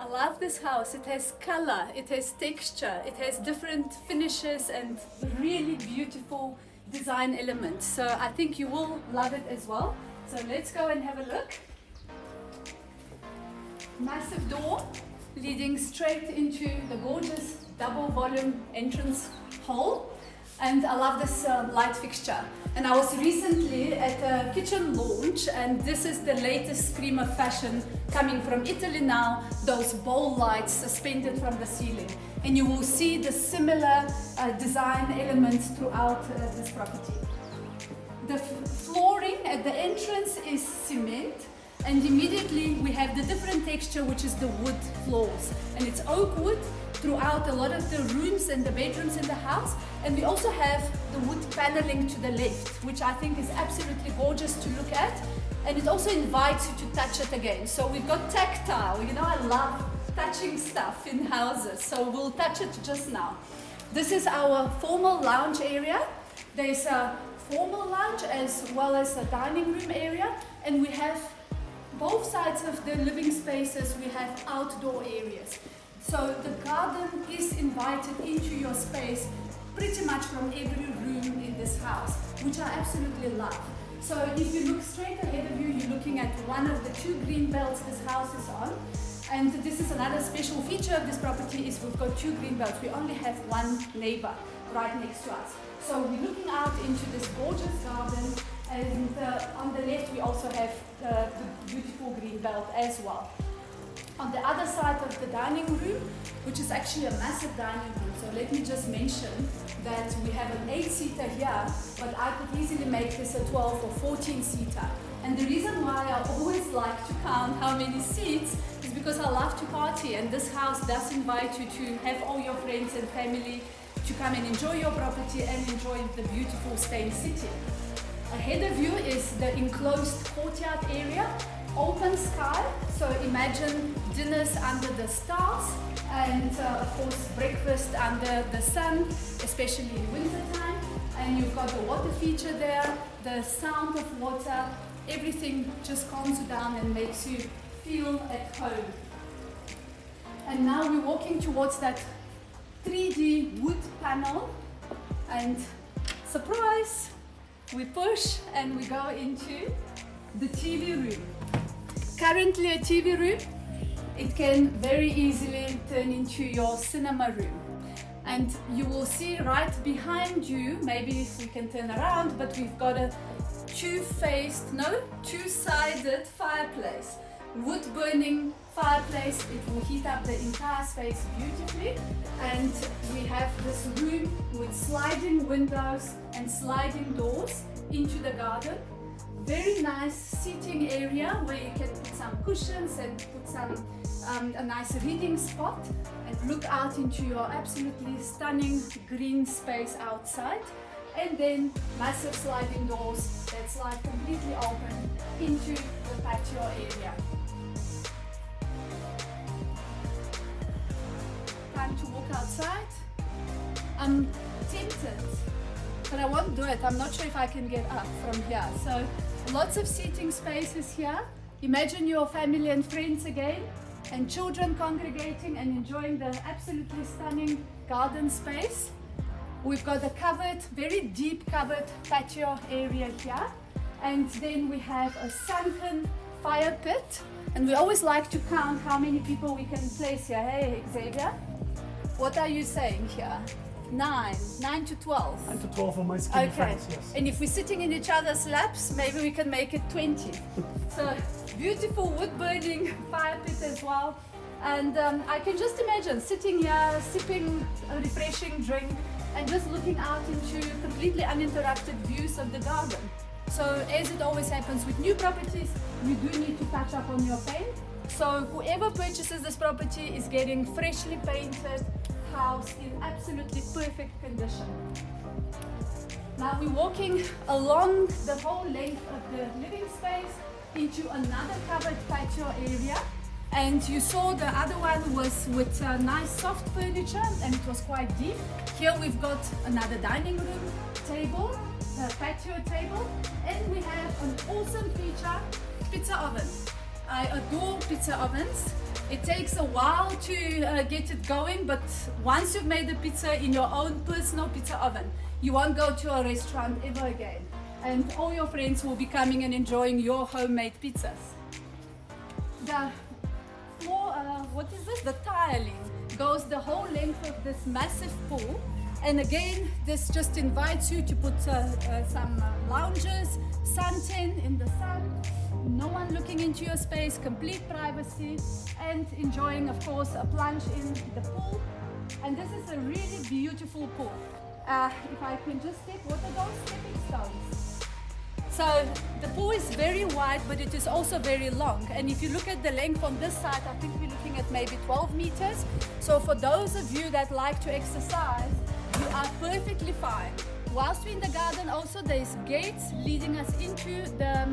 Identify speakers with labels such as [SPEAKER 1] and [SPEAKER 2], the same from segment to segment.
[SPEAKER 1] I love this house. It has color, it has texture, it has different finishes and really beautiful design elements. So I think you will love it as well. So let's go and have a look. Massive door leading straight into the gorgeous double volume entrance hall. And I love this light fixture. And I was recently at a kitchen launch, and this is the latest scream of fashion coming from Italy now, those bowl lights suspended from the ceiling. And you will see the similar design elements throughout this property. The flooring at the entrance is cement, and immediately we have the different texture, which is the wood floors. And it's oak wood throughout a lot of the rooms and the bedrooms in the house. And we also have the wood paneling to the left, which I think is absolutely gorgeous to look at. And it also invites you to touch it again. So we've got tactile. You know, I love touching stuff in houses. So we'll touch it just now. This is our formal lounge area. There's a formal lounge as well as a dining room area. And we have both sides of the living spaces, we have outdoor areas. So the garden is invited into your space pretty much from every room in this house, which I absolutely love. So if you look straight ahead of you, you're looking at one of the two green belts this house is on. And this is another special feature of this property is we've got two green belts. We only have one neighbor right next to us. So we're looking out into this gorgeous garden, and on the left we also have the beautiful green belt as well. On the other side of the dining room, which is actually a massive dining room, so let me just mention that we have an 8-seater here, but I could easily make this a 12 or 14-seater. And the reason why I always like to count how many seats is because I love to party, and this house does invite you to have all your friends and family to come and enjoy your property and enjoy the beautiful Steyn city. Ahead of you is the enclosed courtyard area, open sky, so imagine dinners under the stars and of course breakfast under the sun, especially in winter time. And you've got the water feature there, the sound of water, everything just calms you down and makes you feel at home. And now we're walking towards that 3D wood panel, and surprise! We push and we go into the TV room. Currently a TV room, it can very easily turn into your cinema room. And you will see right behind you, maybe if we can turn around, but we've got a two-sided fireplace. Wood burning fireplace, it will heat up the entire space beautifully. And we have this room with sliding windows and sliding doors into the garden. Very nice seating area where you can put some cushions and put some a nice reading spot and look out into your absolutely stunning green space outside. And then massive sliding doors that slide completely open into the patio area. Time to walk outside. I'm tempted, but I won't do it. I'm not sure if I can get up from here. So lots of seating spaces here. Imagine your family and friends again, and children congregating and enjoying the absolutely stunning garden space. We've got a covered, very deep covered patio area here. And then we have a sunken fire pit. And we always like to count how many people we can place here. Hey, Xavier, what are you saying here? 9 to 12.
[SPEAKER 2] 9 to 12 on my skinny friends, yes.
[SPEAKER 1] And if we're sitting in each other's laps, maybe we can make it 20. So beautiful wood burning fire pit as well. And I can just imagine sitting here, sipping a refreshing drink and just looking out into completely uninterrupted views of the garden. So as it always happens with new properties, you do need to touch up on your paint. So whoever purchases this property is getting freshly painted house in absolutely perfect condition. Now we're walking along the whole length of the living space into another covered patio area. And you saw the other one was with nice soft furniture and it was quite deep. Here we've got another dining room table, a patio table, and we have an awesome feature, pizza oven. I adore pizza ovens. It takes a while to get it going, but once you've made the pizza in your own personal pizza oven, you won't go to a restaurant ever again. And all your friends will be coming and enjoying your homemade pizzas. The floor, what is this? The tiling goes the whole length of this massive pool. And again, this just invites you to put some lounges, suntan in the sun, no one looking into your space, complete privacy, and enjoying, of course, a plunge in the pool. And this is a really beautiful pool. If I can just get, what are those stepping stones? So the pool is very wide, but it is also very long. And if you look at the length on this side, I think we're looking at maybe 12 meters. So for those of you that like to exercise, you are perfectly fine. Whilst we're in the garden, also there's gates leading us into the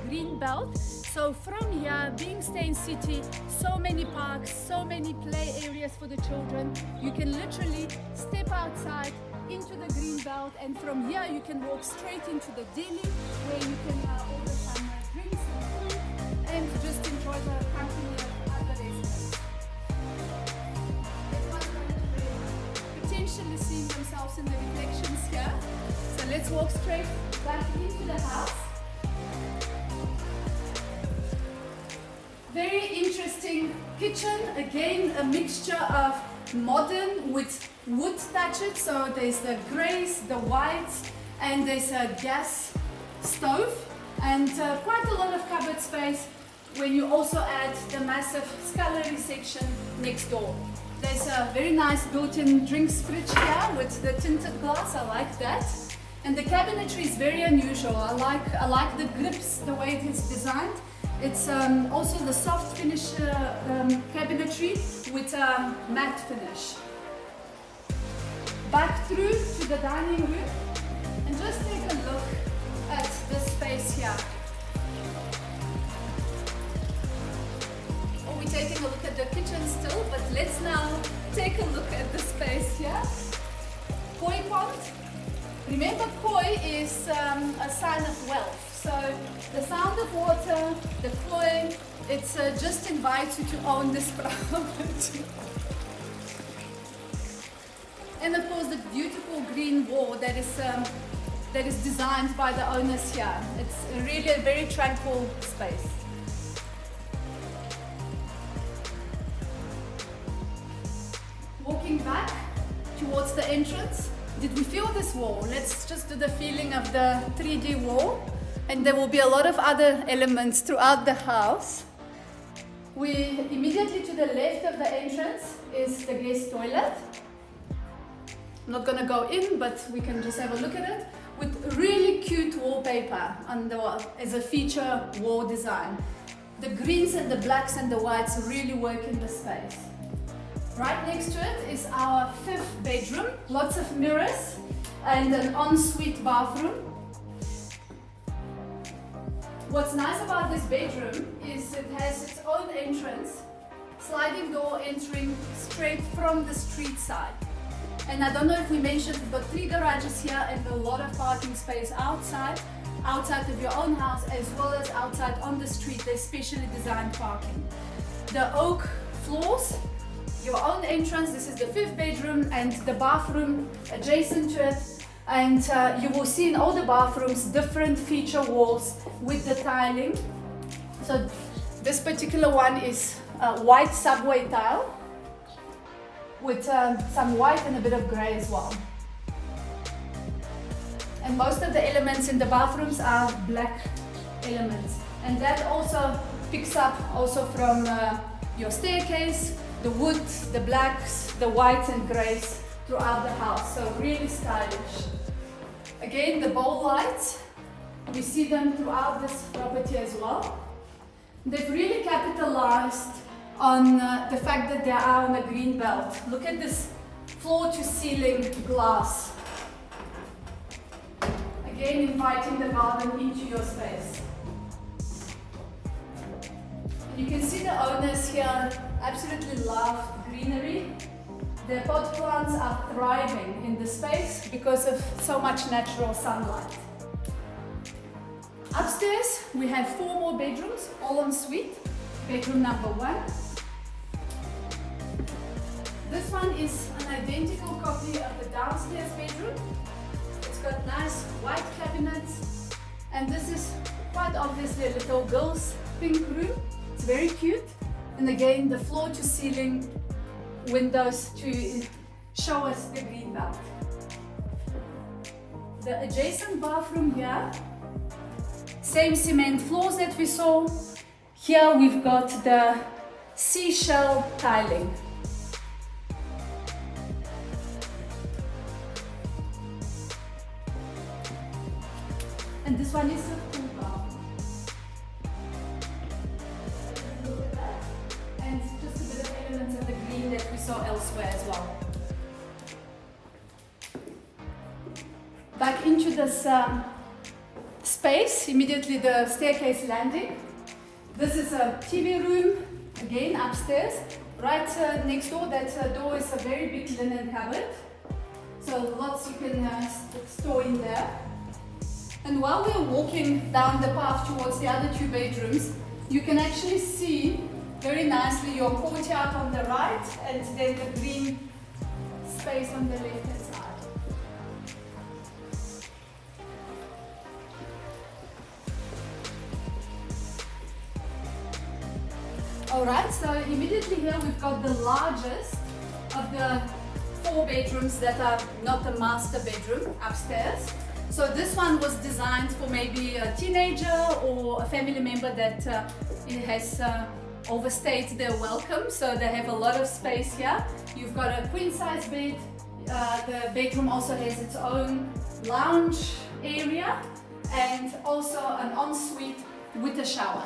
[SPEAKER 1] green belt. So from here, being Steyn City, so many parks, so many play areas for the children. You can literally step outside into the green belt, and from here you can walk straight into the deli where you can order some drinks and food and just enjoy the company of other residents. Everyone's going to be potentially seeing themselves in the reflections here. So let's walk straight back into the house. Very interesting kitchen, again a mixture of modern with wood touches. So there's the greys, the whites, and there's a gas stove, and quite a lot of cupboard space when you also add the massive scullery section next door. There's a very nice built-in drinks fridge here with the tinted glass. I like that. And the cabinetry is very unusual. I like the grips, the way it is designed. It's also the soft finish cabinetry with a matte finish. Back through to the dining room, and just take a look at this space here. Oh, we're taking a look at the kitchen still, but let's now take a look at the space here. Koi pond. Remember, koi is a sign of wealth. So the sound of water, the koi, it just invites you to own this property. And of course the beautiful green wall that is designed by the owners here. It's really a very tranquil space. Walking back towards the entrance, did we feel this wall? Let's just do the feeling of the 3D wall. And there will be a lot of other elements throughout the house. Immediately to the left of the entrance is the guest toilet. I'm not gonna go in, but we can just have a look at it, with really cute wallpaper on the wall as a feature wall design. The greens and the blacks and the whites really work in the space. Right next to it is our 5th bedroom, lots of mirrors and an ensuite bathroom. What's nice about this bedroom is it has its own entrance, sliding door entering straight from the street side. And I don't know if we mentioned, we've got 3 garages here and a lot of parking space outside of your own house, as well as outside on the street. There's specially designed parking. The oak floors, your own entrance. This is the 5th bedroom and the bathroom adjacent to it. And you will see in all the bathrooms different feature walls with the tiling. So this particular one is white subway tile with some white and a bit of grey as well. And most of the elements in the bathrooms are black elements. And that also picks up also from your staircase, the wood, the blacks, the whites and greys throughout the house. So really stylish. Again, the bowl lights, we see them throughout this property as well. They've really capitalized on the fact that they are on a green belt. Look at this floor to ceiling glass. Again, inviting the garden into your space. And you can see the owners here absolutely love greenery. The pot plants are thriving in the space because of so much natural sunlight. Upstairs, we have 4 more bedrooms, all en suite. Bedroom number 1. This one is an identical copy of the downstairs bedroom. It's got nice white cabinets, and this is quite obviously a little girl's pink room. It's very cute, and again the floor to ceiling windows to show us the green belt. The adjacent bathroom here, same cement floors that we saw. Here we've got the seashell tiling. And this one is a full bathroom. Look at that. And just a bit of elements of the green that we saw elsewhere as well. Back into this space, immediately the staircase landing. This is a TV room, again upstairs. Right next door, that door is a very big linen cupboard. So lots you can store in there. And while we're walking down the path towards the other two bedrooms, you can actually see very nicely your courtyard on the right and then the green space on the left hand side. Alright, so immediately here we've got the largest of the 4 bedrooms that are not a master bedroom upstairs. So this one was designed for maybe a teenager or a family member that has overstayed their welcome. So they have a lot of space here. You've got a queen size bed. The bedroom also has its own lounge area and also an ensuite with a shower.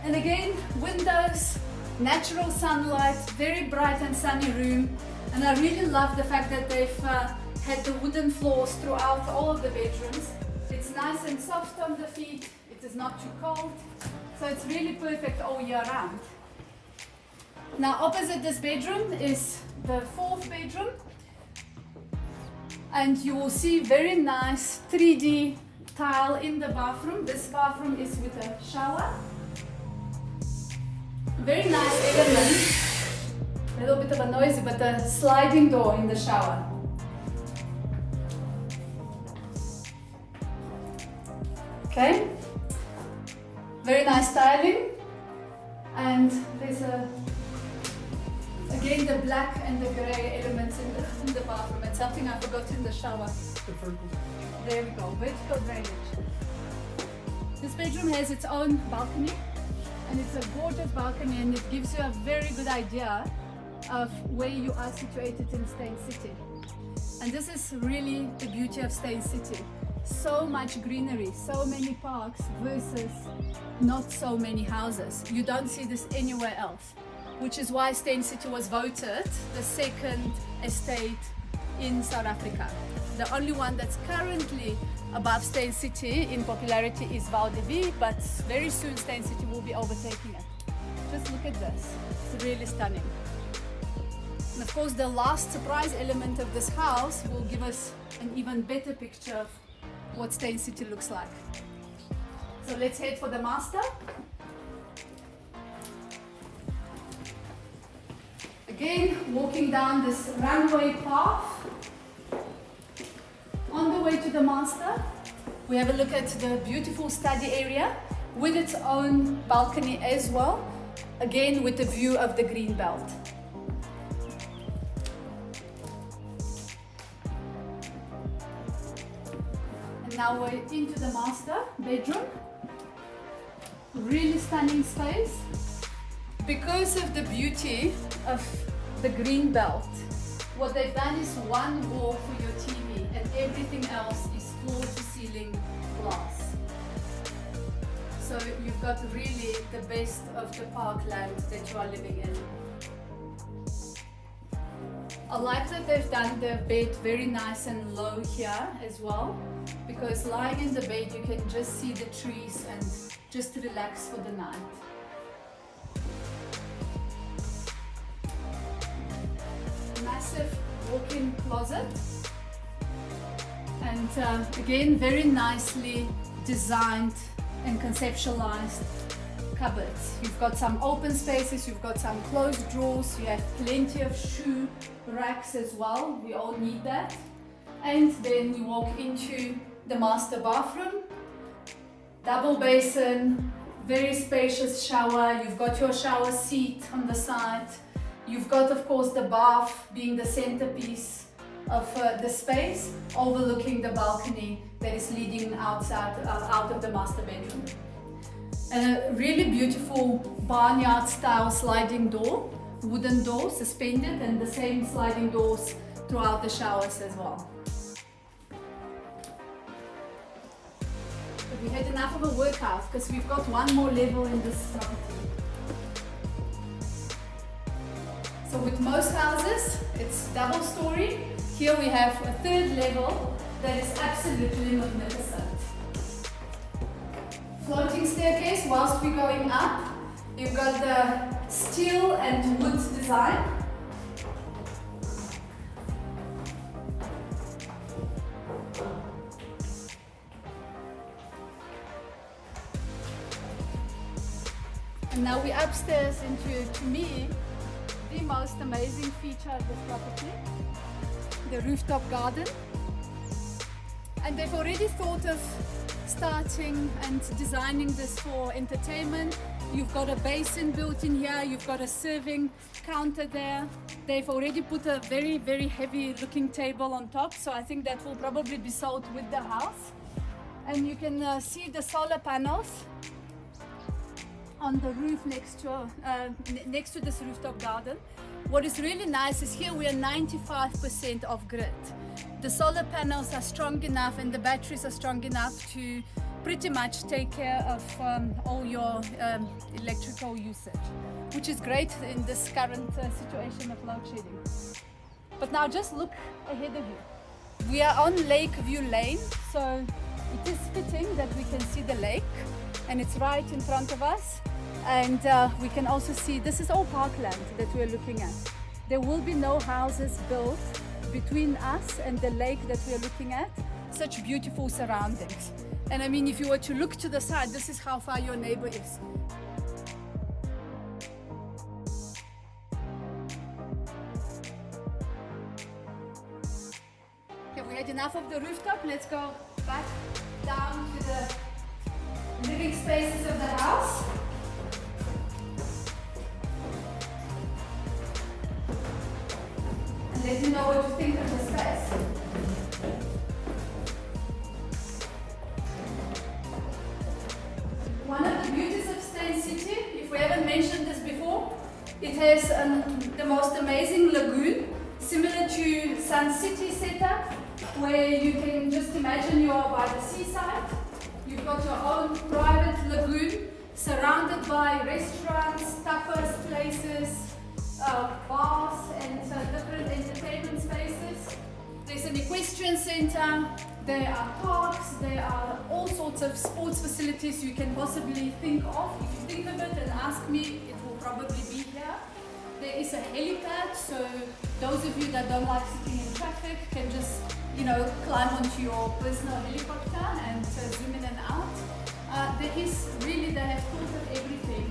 [SPEAKER 1] And again, windows, natural sunlight, very bright and sunny room. And I really love the fact that they've had the wooden floors throughout all of the bedrooms. It's nice and soft on the feet, it is not too cold. So it's really perfect all year round. Now opposite this bedroom is the 4th bedroom. And you will see very nice 3D tile in the bathroom. This bathroom is with a shower. Very nice element, a little bit of a noisy, but a sliding door in the shower. Okay, very nice tiling, and there's again the black and the grey elements in the bathroom, and something I forgot in the shower.
[SPEAKER 2] The vertical.
[SPEAKER 1] There we go, vertical drainage. This bedroom has its own balcony. And it's a gorgeous balcony, and it gives you a very good idea of where you are situated in Steyn City. And this is really the beauty of Steyn City. So much greenery, so many parks versus not so many houses. You don't see this anywhere else, which is why Steyn City was voted the 2nd estate in South Africa. The only one that's currently above Steyn City in popularity is Valdivie, but very soon Steyn City will be overtaking it. Just look at this, it's really stunning. And of course the last surprise element of this house will give us an even better picture of what Steyn City looks like. So let's head for the master. Again, walking down this runway path. On the way to the master, we have a look at the beautiful study area with its own balcony as well, again with the view of the green belt. And now we're into the master bedroom. Really stunning space. Because of the beauty of the green belt, what they've done is one wall for your TV and everything else is floor to ceiling glass. So you've got really the best of the parkland that you are living in. I like that they've done the bed very nice and low here as well, because lying in the bed you can just see the trees and just relax for the night. Massive walk-in closet, and again very nicely designed and conceptualized cupboards. You've got some open spaces, you've got some closed drawers, you have plenty of shoe racks as well. We all need that. And then we walk into the master bathroom. Double basin, very spacious shower. You've got your shower seat on the side. You've got, of course, the bath being the centerpiece of the space, overlooking the balcony that is leading outside, out of the master bedroom. And a really beautiful barnyard style sliding door, wooden door suspended, and the same sliding doors throughout the showers as well. But we had enough of a workout because we've got one more level in this property. So with most houses, it's double story. Here we have a third level that is absolutely magnificent. Floating staircase whilst we're going up. You've got the steel and wood design. And now we're upstairs into, to me, the most amazing feature of this property, the rooftop garden. And they've already thought of starting and designing this for entertainment. You've got a basin built in here, you've got a serving counter there. They've already put a very, very heavy looking table on top, so I think that will probably be sold with the house. And you can see the solar panels on the roof next to this rooftop garden. What is really nice is here we are 95% off grid. The solar panels are strong enough and the batteries are strong enough to pretty much take care of all your electrical usage, which is great in this current situation of load shedding. But now just look ahead of you. We are on Lakeview Lane, so it is fitting that we can see the lake, and it's right in front of us. And we can also see this is all parkland that we're looking at. There will be no houses built between us and the lake that we're looking at. Such beautiful surroundings. And I mean, if you were to look to the side, this is how far your neighbor is. Okay, we had enough of the rooftop. Let's go back down to the living spaces of the house. Let me know what you think of the space. One of the beauties of Steyn City, if we haven't mentioned this before, it has the most amazing lagoon, similar to Sun City setup, where you can just imagine you are by the seaside. You've got your own private lagoon, surrounded by restaurants, tapas places, bars and different entertainment spaces. There's an equestrian center, there are parks, there are all sorts of sports facilities you can possibly think of. If you think of it and ask me, it will probably be here. There is a helipad, so those of you that don't like sitting in traffic can just, you know, climb onto your personal helicopter and zoom in and out. There is really, they have thought of everything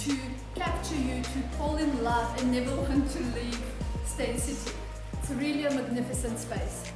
[SPEAKER 1] to capture you, to fall in love and never want to leave Steyn City. It's really a magnificent space.